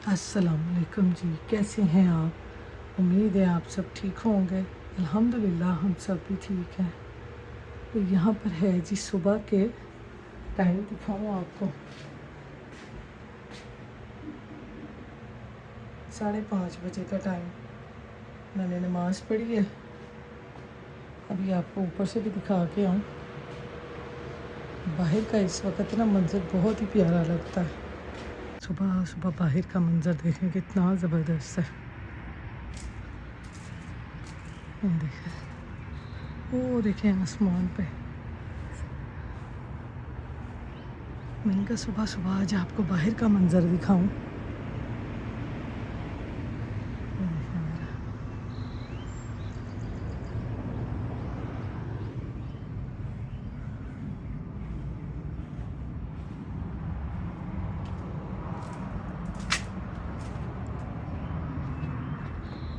अस्सलाम वालेकुम जी, कैसे हैं आप? उम्मीद है आप सब ठीक होंगे। अल्हम्दुलिल्लाह हम सब भी ठीक हैं। तो यहाँ पर है जी सुबह के टाइम दिखाऊँ आपको, 5:30 बजे का टाइम। मैंने नमाज़ पढ़ी है, अभी आपको ऊपर से भी दिखा के आऊँ। बाहर का इस वक्त ना मंज़र बहुत ही प्यारा लगता है। सुबह सुबह बाहर का मंज़र देखें कितना ज़बरदस्त है। ये देखें, वो देखें आसमान पे। मैंने कहा सुबह सुबह आज आपको बाहर का मंज़र दिखाऊं।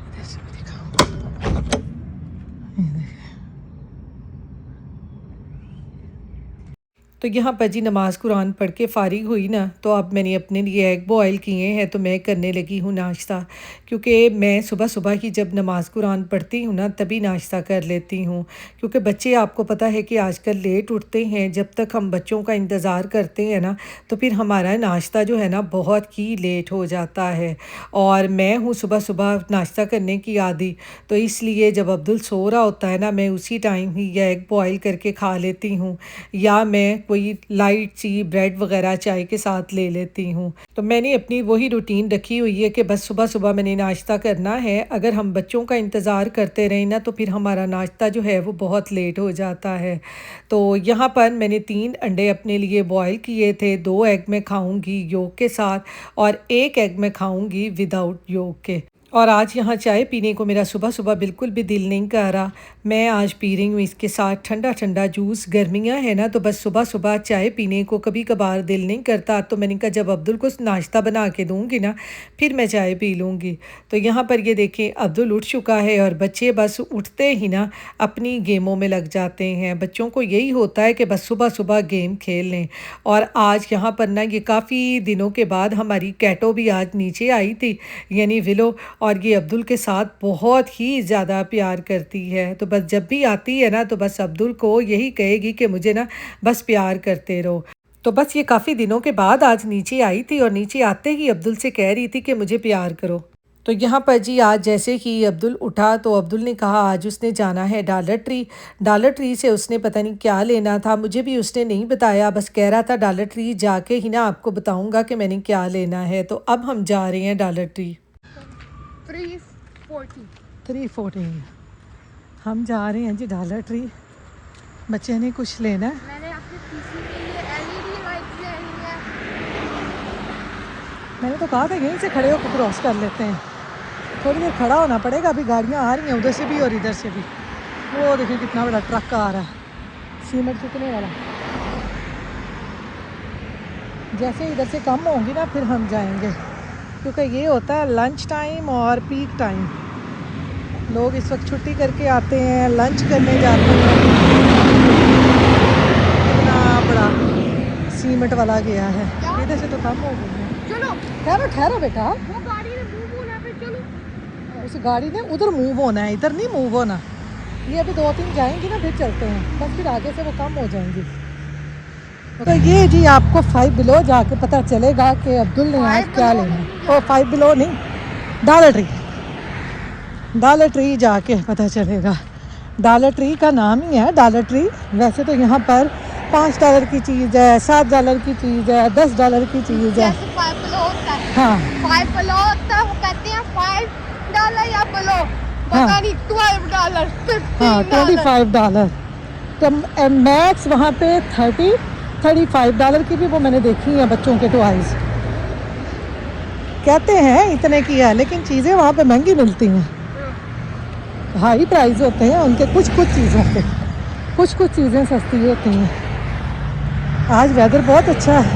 इधर से भी दिखाऊं। ये देखें, तो यहाँ पर जी नमाज़ कुरान पढ़ के फ़ारिग हुई ना, तो अब मैंने अपने लिए एग बॉयल किए हैं, तो मैं करने लगी हूँ नाश्ता। क्योंकि मैं सुबह सुबह ही जब नमाज़ कुरान पढ़ती हूँ ना तभी नाश्ता कर लेती हूँ। क्योंकि बच्चे आपको पता है कि आजकल लेट उठते हैं, जब तक हम बच्चों का इंतज़ार करते हैं ना तो फिर हमारा नाश्ता जो है ना बहुत ही लेट हो जाता है। और मैं हूँ सुबह सुबह नाश्ता करने की आदी, तो इसलिए जब अब्दुल सो रहा होता है ना मैं उसी टाइम ही या एग बॉयल करके खा लेती हूँ, या मैं कोई लाइट सी ब्रेड वगैरह चाय के साथ ले लेती हूँ। तो मैंने अपनी वही रूटीन रखी हुई है कि बस सुबह सुबह मैंने नाश्ता करना है। अगर हम बच्चों का इंतज़ार करते रहें ना तो फिर हमारा नाश्ता जो है वो बहुत लेट हो जाता है। तो यहाँ पर मैंने 3 अंडे अपने लिए बॉयल किए थे। 2 एग मैं खाऊंगी योक के साथ और 1 एग मैं खाऊंगी विदाउट योक के। और आज यहाँ चाय पीने को मेरा सुबह सुबह बिल्कुल भी दिल नहीं कर रहा। मैं आज पी रही हूँ इसके साथ ठंडा ठंडा जूस। गर्मियाँ हैं ना तो बस सुबह सुबह चाय पीने को कभी कभार दिल नहीं करता। तो मैंने कहा जब अब्दुल को नाश्ता बना के दूँगी ना फिर मैं चाय पी लूँगी। तो यहाँ पर ये देखें अब्दुल उठ चुका है और बच्चे बस उठते ही ना अपनी गेमों में लग जाते हैं। बच्चों को यही होता है कि बस सुबह सुबह गेम खेल लें। और आज यहाँ पर ना ये काफ़ी दिनों के बाद हमारी कैटो भी आज नीचे आई थी, यानी विलो, और ये अब्दुल के साथ बहुत ही ज़्यादा प्यार करती है। तो बस जब भी आती है ना तो बस अब्दुल को यही कहेगी कि मुझे ना बस प्यार करते रहो। तो बस ये काफ़ी दिनों के बाद आज नीचे आई थी और नीचे आते ही अब्दुल से कह रही थी कि मुझे प्यार करो। तो यहाँ पर जी आज जैसे ही अब्दुल उठा तो अब्दुल ने कहा आज उसने जाना है डॉलर ट्री। डॉलर ट्री से उसने पता नहीं क्या लेना था, मुझे भी उसने नहीं बताया, बस कह रहा था डॉलर ट्री जाके ही ना आपको बताऊंगा कि मैंने क्या लेना है। तो अब हम जा रहे हैं डॉलर ट्री। 314 हम जा रहे हैं जी डॉलर ट्री। बच्चे ने कुछ लेना है। मैंने अपने पीसी के लिए एलईडी लाइट्स लेनी है। मैंने तो कहा था यहीं से खड़े होकर क्रॉस कर लेते हैं, थोड़ी देर खड़ा होना पड़ेगा। अभी गाड़ियाँ आ रही हैं उधर से भी और इधर से भी। वो देखिए कितना बड़ा ट्रक आ रहा है सीमेंट चुकने वाला। जैसे इधर से कम होंगी ना फिर हम जाएंगे, क्योंकि ये होता है लंच टाइम और पीक टाइम। लोग इस वक्त छुट्टी करके आते हैं, लंच करने जाते हैं। कितना बड़ा सीमेंट वाला गया है, इधर से तो कम हो गई है। चलो ठहरो ठहरो बेटा, वो गाड़ी ने मूव होना पे चलो। उस गाड़ी ने उधर मूव होना है, इधर नहीं मूव होना। ये अभी 2-3 जाएंगी ना फिर चलते हैं, बस फिर आगे से वो कम हो जाएंगी। तो ये जी आपको 5 बिलो जाके पता चलेगा कि अब्दुल ने आज क्या लेना है। ओ 5 बिलो नहीं, डॉलर ट्री। डॉलर ट्री जाके पता चलेगा। डॉलर ट्री का नाम ही है डॉलर ट्री। वैसे तो यहाँ पर $5 की चीज़ है, $7 की चीज़ है, $10 की चीज़ है। जैसे 5 बिलो होता है। हाँ 5 बिलो होता है, वो कहते हैं $5 या बिलो, हाँ पता नहीं $12 हाँ $15। $25। तो मैक्स वहाँ पे $35 की भी वो मैंने देखी है बच्चों के टॉयज। कहते हैं इतने की है लेकिन चीज़ें वहाँ पे महंगी मिलती हैं, हाई प्राइस होते हैं उनके कुछ कुछ चीज़ों के, कुछ कुछ चीज़ें सस्ती होती हैं। आज वेदर बहुत अच्छा है,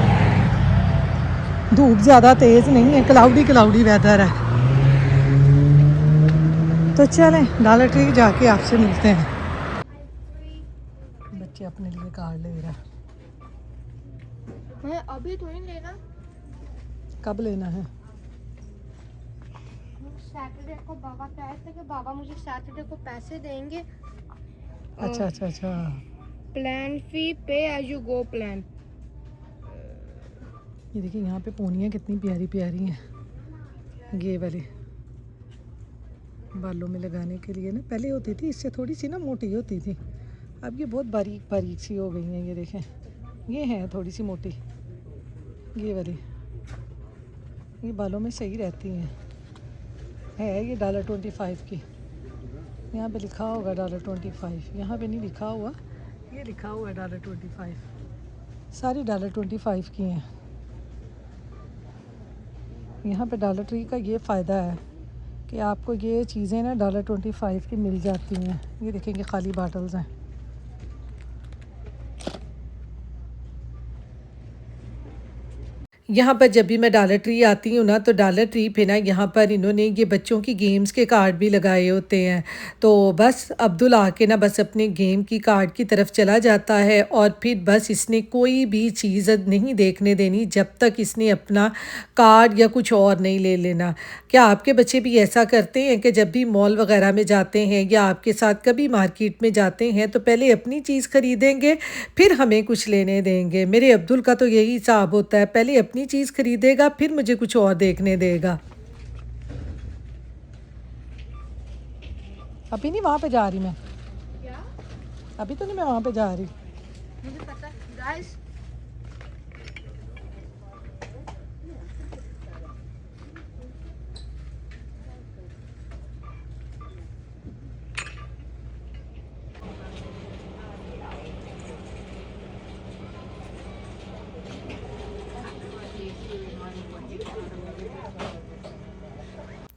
धूप ज़्यादा तेज़ नहीं है, क्लाउडी क्लाउडी वेदर है। तो चलें डॉलर ट्री जाके आपसे मिलते हैं। बच्चे अपने लिए कार्ड ले रहा है। मैं अभी थोड़ी लेना। कब लेना है? सैटरडे को बाबा कहे थे कि बाबा मुझे सैटरडे को पैसे देंगे। अच्छा अच्छा अच्छा। प्लान फी पे एज यू गो प्लान। ये देखिए यहाँ पे पोनियाँ कितनी प्यारी प्यारी हैं, ये वाली बालों में लगाने के लिए ना। पहले होती थी इससे थोड़ी सी ना मोटी होती थी, अब ये बहुत बारीक बारीक सी हो गई हैं। ये देखें, ये हैं थोड़ी सी मोटी, ये वाली, ये बालों में सही रहती हैं। है ये $25 की, यहाँ पे लिखा होगा $25, यहाँ पे नहीं लिखा हुआ, ये लिखा हुआ है $25। सारी $25 की हैं। यहाँ पे डॉलर ट्री का ये फ़ायदा है कि आपको ये चीज़ें ना $25 की मिल जाती हैं। ये देखेंगे खाली बॉटल्स हैं। यहाँ पर जब भी मैं डॉलर ट्री आती हूँ ना, तो डॉलर ट्री पे ना यहाँ पर इन्होंने ये बच्चों की गेम्स के कार्ड भी लगाए होते हैं। तो बस अब्दुल आके ना बस अपने गेम की कार्ड की तरफ चला जाता है और फिर बस इसने कोई भी चीज़ नहीं देखने देनी जब तक इसने अपना कार्ड या कुछ और नहीं ले लेना। क्या आपके बच्चे भी ऐसा करते हैं कि जब भी मॉल वगैरह में जाते हैं या आपके साथ कभी मार्केट में जाते हैं तो पहले अपनी चीज़ खरीदेंगे फिर हमें कुछ लेने देंगे? मेरे अब्दुल का तो यही हिसाब होता है, पहले अपनी चीज़ खरीदेगा फिर मुझे कुछ और देखने देगा। अभी नहीं वहाँ पे जा रही मैं, क्या? अभी तो नहीं मैं वहाँ पे जा रही। मुझे पता गाइस।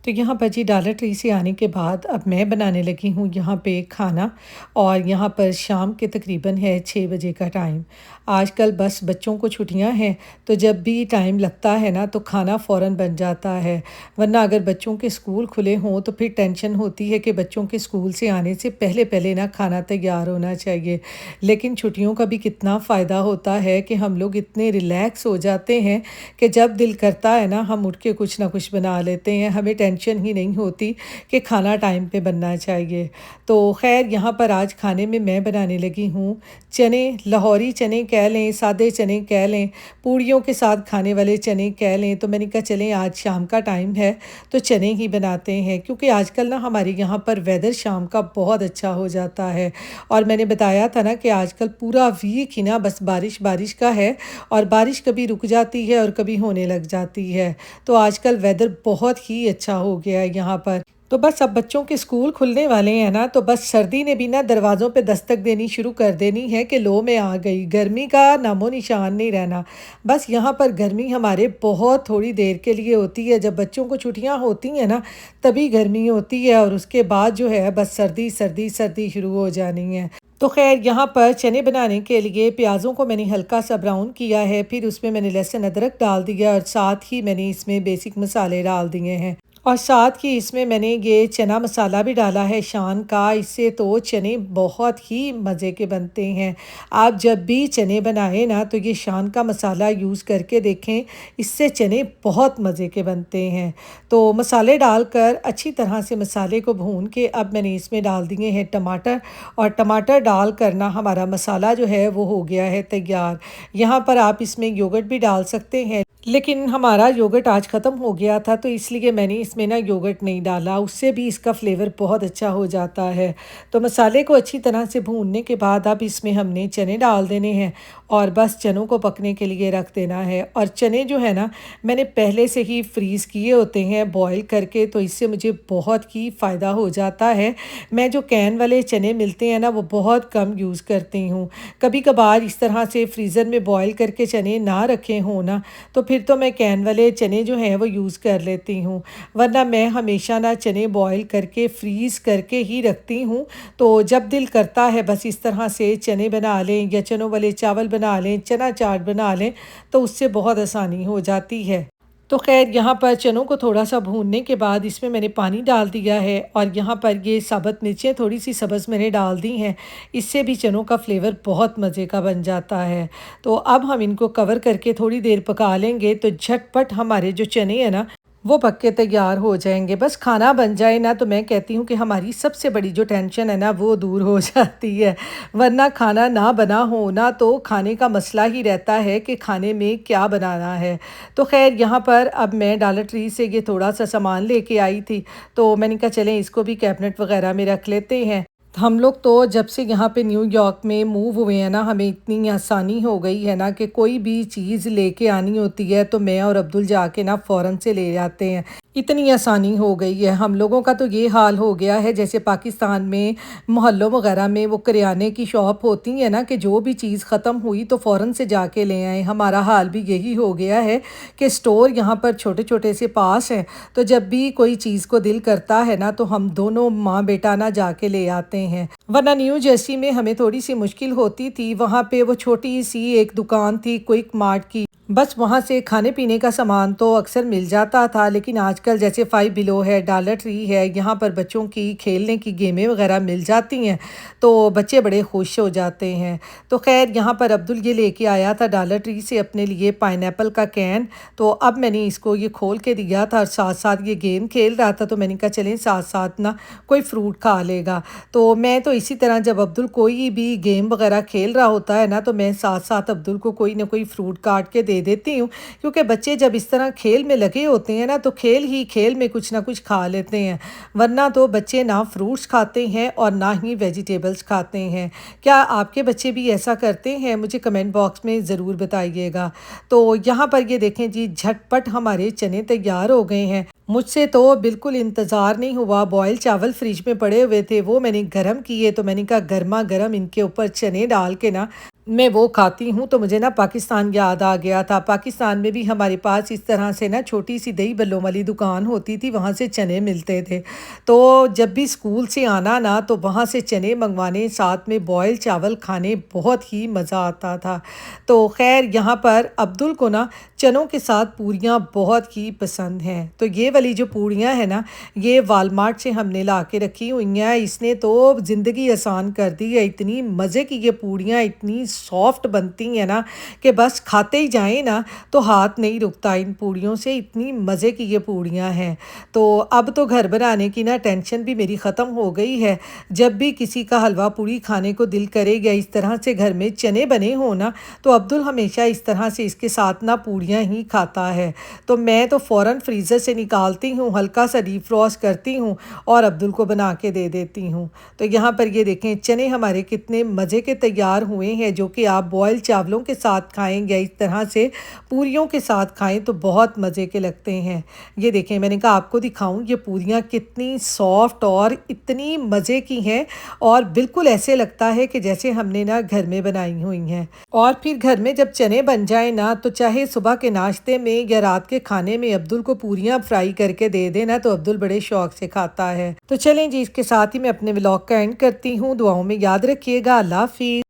तो यहाँ पर जी डॉलर ट्री से आने के बाद अब मैं बनाने लगी हूँ यहाँ पे खाना। और यहाँ पर शाम के तकरीबन है 6 बजे का टाइम। आजकल बस बच्चों को छुट्टियाँ हैं तो जब भी टाइम लगता है ना तो खाना फ़ौरन बन जाता है। वरना अगर बच्चों के स्कूल खुले हों तो फिर टेंशन होती है कि बच्चों के स्कूल से आने से पहले पहले ना खाना तैयार होना चाहिए। लेकिन छुट्टियों का भी कितना फ़ायदा होता है कि हम लोग इतने रिलैक्स हो जाते हैं कि जब दिल करता है ना हम उठ के कुछ ना कुछ बना लेते हैं। हमें टेंशन ही नहीं होती कि खाना टाइम पे बनना चाहिए। तो खैर यहाँ पर आज खाने में मैं बनाने लगी हूँ चने, लाहौरी चने कह लें, सादे चने कह लें, पूड़ियों के साथ खाने वाले चने कह लें। तो मैंने कहा चलें आज शाम का टाइम है तो चने ही बनाते हैं, क्योंकि आजकल ना हमारे यहाँ पर वेदर शाम का बहुत अच्छा हो जाता है। और मैंने बताया था ना कि आजकल पूरा वीक ही ना बस बारिश बारिश का है, और बारिश कभी रुक जाती है और कभी होने लग जाती है। तो आजकल वेदर बहुत ही अच्छा हो गया है यहाँ पर। तो बस अब बच्चों के स्कूल खुलने वाले हैं ना, तो बस सर्दी ने भी ना दरवाज़ों पे दस्तक देनी शुरू कर देनी है कि लो में आ गई। गर्मी का नामो निशान नहीं रहना। बस यहाँ पर गर्मी हमारे बहुत थोड़ी देर के लिए होती है, जब बच्चों को छुट्टियाँ होती हैं ना तभी गर्मी होती है, और उसके बाद जो है बस सर्दी सर्दी सर्दी शुरू हो जानी है। तो खैर यहाँ पर चने बनाने के लिए प्याज़ों को मैंने हल्का सा ब्राउन किया है, फिर उसमें मैंने लहसुन अदरक डाल दिया और साथ ही मैंने इसमें बेसिक मसाले डाल दिए हैं। और साथ ही इसमें मैंने ये चना मसाला भी डाला है शान का। इससे तो चने बहुत ही मज़े के बनते हैं। आप जब भी चने बनाएं ना तो ये शान का मसाला यूज़ करके देखें, इससे चने बहुत मज़े के बनते हैं। तो मसाले डालकर अच्छी तरह से मसाले को भून के अब मैंने इसमें डाल दिए हैं टमाटर, और टमाटर डाल कर ना हमारा मसाला जो है वो हो गया है तैयार। यहाँ पर आप इसमें योगर्ट भी डाल सकते हैं, लेकिन हमारा योगर्ट आज ख़त्म हो गया था तो इसलिए मैंने इसमें ना योगर्ट नहीं डाला, उससे भी इसका फ्लेवर बहुत अच्छा हो जाता है। तो मसाले को अच्छी तरह से भूनने के बाद अब इसमें हमने चने डाल देने हैं और बस चनों को पकने के लिए रख देना है। और चने जो है ना मैंने पहले से ही फ्रीज़ किए होते हैं बॉईल करके, तो इससे मुझे बहुत ही फ़ायदा हो जाता है। मैं जो कैन वाले चने मिलते हैं ना वो बहुत कम यूज़ करती हूँ। कभी कभार इस तरह से फ्रीज़र में बॉईल करके चने ना रखे हों ना तो फिर तो मैं कैन वाले चने जो हैं वो यूज़ कर लेती हूँ, वरना मैं हमेशा ना चने बॉईल करके फ्रीज़ करके ही रखती हूँ। तो जब दिल करता है बस इस तरह से चने बना लें या चनों वाले चावल बना लें, चना चाट बना लें, तो उससे बहुत आसानी हो जाती है। तो खैर यहाँ पर चनों को थोड़ा सा भूनने के बाद इसमें मैंने पानी डाल दिया है, और यहाँ पर ये साबुत मिर्चें थोड़ी सी सब्ज़ मैंने डाल दी हैं। इससे भी चनों का फ्लेवर बहुत मज़े का बन जाता है। तो अब हम इनको कवर करके थोड़ी देर पका लेंगे तो झटपट हमारे जो चने हैं ना वो पक के तैयार हो जाएँगे। बस खाना बन जाए ना तो मैं कहती हूँ कि हमारी सबसे बड़ी जो टेंशन है ना वो दूर हो जाती है। वरना खाना ना बना हो ना तो खाने का मसला ही रहता है कि खाने में क्या बनाना है। तो ख़ैर यहाँ पर अब मैं डॉलर ट्री से ये थोड़ा-सा सामान लेके आई थी, तो मैंने कहा चलें इसको भी कैबिनेट वग़ैरह में रख लेते हैं। हम लोग तो जब से यहाँ पे न्यूयॉर्क में मूव हुए हैं ना, हमें इतनी आसानी हो गई है ना कि कोई भी चीज़ लेके आनी होती है तो मैं और अब्दुल जाके ना फ़ौरन से ले आते हैं। इतनी आसानी हो गई है। हम लोगों का तो ये हाल हो गया है जैसे पाकिस्तान में मोहल्लों वग़ैरह में वो करियाने की शॉप होती है ना कि जो भी चीज़ ख़त्म हुई तो फ़ौरन से जाके ले आएँ। हमारा हाल भी यही हो गया है कि स्टोर यहाँ पर छोटे-छोटे से पास हैं, तो जब भी कोई चीज़ को दिल करता है ना तो हम दोनों माँ बेटा ना जाके ले आते हैं। वरना न्यू जर्सी में हमें थोड़ी-सी मुश्किल होती थी, वहाँ पे वो छोटी-सी एक दुकान थी क्विक मार्ट की, बस वहाँ से खाने-पीने का सामान तो अक्सर मिल जाता था, लेकिन आजकल जैसे फाइव बिलो है, डॉलर ट्री है, यहाँ पर बच्चों की खेलने की गेमें वगैरह मिल जाती हैं, तो बच्चे बड़े खुश हो जाते हैं। तो ख़ैर यहाँ पर अब्दुल ये लेके आया था डॉलर ट्री से अपने लिए पाइनएप्पल का कैन, तो अब मैंने इसको ये खोल के दिया था और साथ-साथ ये गेम खेल रहा था, तो मैंने कहा चलें साथ-साथ ना कोई फ्रूट खा लेगा। तो मैं तो इसी तरह जब अब्दुल कोई भी गेम वगैरह खेल रहा होता है ना, तो मैं साथ-साथ अब्दुल को कोई ना कोई फ्रूट काट के दे देती हूँ, क्योंकि बच्चे जब इस तरह खेल में लगे होते हैं ना तो खेल ही खेल में कुछ ना कुछ खा लेते हैं, वरना तो बच्चे ना फ्रूट्स खाते हैं और ना ही वेजिटेबल्स खाते हैं। क्या आपके बच्चे भी ऐसा करते हैं? मुझे कमेंट बॉक्स में ज़रूर बताइएगा। तो यहाँ पर ये देखें जी, झटपट हमारे चने तैयार हो गए हैं। मुझसे तो बिल्कुल इंतज़ार नहीं हुआ। बॉयल चावल फ्रिज में पड़े हुए थे, वो मैंने गरम किए, तो मैंने कहा गरमा गरम इनके ऊपर चने डाल के ना मैं वो खाती हूँ तो मुझे ना पाकिस्तान याद आ गया था। पाकिस्तान में भी हमारे पास इस तरह से ना छोटी सी दही बल्लों वाली दुकान होती थी, वहाँ से चने मिलते थे। तो जब भी स्कूल से आना ना तो वहाँ से चने मंगवाने, साथ में बॉयल चावल खाने, बहुत ही मज़ा आता था। तो ख़ैर यहाँ पर अब्दुल को ना चनों के साथ पूरियाँ बहुत ही पसंद हैं। तो ये वाली जो पूरियाँ हैं ना, ये वालमार्ट से हमने ला के रखी हुई हैं। इसने तो ज़िंदगी आसान कर दी है। इतनी मज़े की ये पूरियाँ इतनी सॉफ्ट बनती हैं ना कि बस खाते ही जाएँ ना तो हाथ नहीं रुकता इन पूड़ियों से, इतनी मज़े की ये पूड़ियाँ हैं। तो अब तो घर बनाने की ना टेंशन भी मेरी ख़त्म हो गई है। जब भी किसी का हलवा पूड़ी खाने को दिल करेगा, इस तरह से घर में चने बने हों ना, तो अब्दुल हमेशा इस तरह से इसके साथ ना पूड़ियाँ ही खाता है। तो मैं तो फ़ौरन फ्रीज़र से निकालती हूँ, हल्का सा डिफ्रॉस्ट करती हूँ और अब्दुल को बना के दे देती हूँ। तो यहाँ पर ये देखें चने हमारे कितने मज़े के तैयार हुए हैं, जो कि आप बॉयल चावलों के साथ खाएँ या इस तरह से पूरियों के साथ खाएँ तो बहुत मज़े के लगते हैं। ये देखें, मैंने कहा आपको दिखाऊँ ये पूरियाँ कितनी सॉफ्ट और इतनी मज़े की हैं, और बिल्कुल ऐसे लगता है कि जैसे हमने ना घर में बनाई हुई हैं। और फिर घर में जब चने बन जाए ना तो चाहे सुबह के नाश्ते में या रात के खाने में अब्दुल को पूरियाँ फ्राई करके दे देना तो अब्दुल बड़े शौक से खाता है। तो चलें जी, इसके साथ ही मैं अपने व्लॉग का एंड करती हूँ। दुआओं में याद रखिएगा। अल्लाह हाफ़िज़।